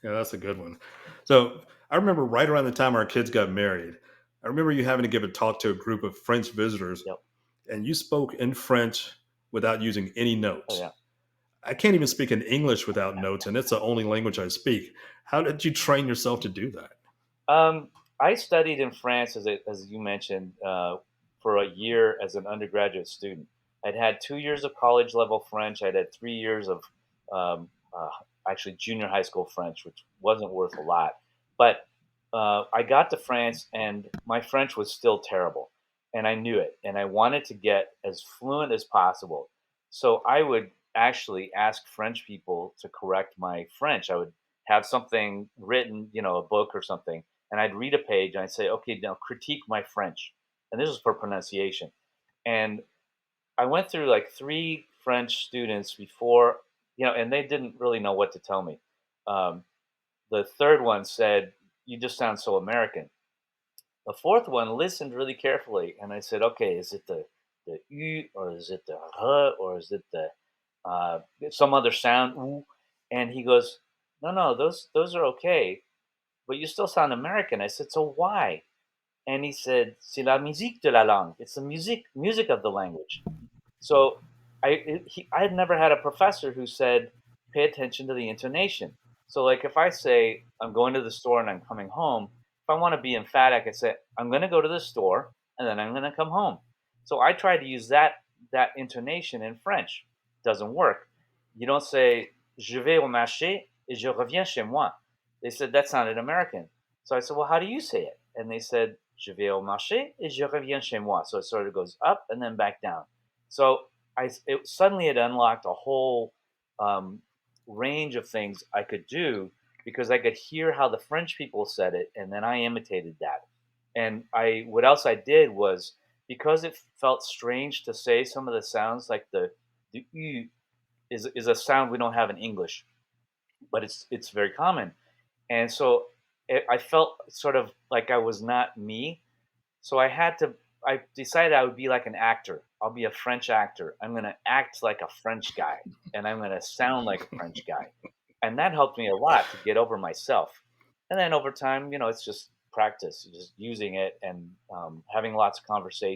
Yeah, that's a good one. So I remember right around the time our kids got married, I remember you having to give a talk to a group of French visitors, Yep. and you spoke in French without using any Oh yeah. notes. I can't even speak in English without notes, and it's the only language I speak. How did you train yourself to do that? I studied in France, as you mentioned, for a year as an undergraduate student. I'd had 2 years of college level French. I'd had 3 years of um, uh, actually junior high school French, which wasn't worth a lot. But I got to France, and my French was still terrible, and I knew it. And I wanted to get as fluent as possible. So I would actually ask French people to correct my French. I would have something written, a book or something, and I'd read a page and I'd say, okay, now critique my French. And this is for pronunciation. And I went through like three French students before, and they didn't really know what to tell me. Um, the third one said, "You just sound so American." The fourth one listened really carefully, and I said, "Okay, is it the u, or is it the r, or is it the uh, some other sound?" "Oo"? And he goes, "No, no, those are okay, but you still sound American." I said, "So why?" And he said, "C'est la musique de la langue." It's the music of the language. So I had never had a professor who said, "Pay attention to the intonation." So like if I say I'm going to the store and I'm coming home, if I want to be emphatic, I say I'm going to go to the store and then I'm going to come home. So I try to use that intonation in French. Doesn't work. You don't say "Je vais au marché et je reviens chez moi." They said that sounded American. So I said, "Well, how do you say it?" And they said, "Je vais au marché et je reviens chez moi." So it sort of goes up and then back down. So suddenly it unlocked a whole um, range of things I could do because I could hear how the French people said it, and then I imitated that. And I what else I did was, because it felt strange to say some of the sounds, like the "u" is a sound we don't have in English, but it's very common. And so I felt sort of like I was not me, so I decided I would be like an actor. I'll be a French actor. I'm gonna act like a French guy, and I'm gonna sound like a French guy. And that helped me a lot to get over myself. And then over time, it's just practice, just using it and having lots of conversations.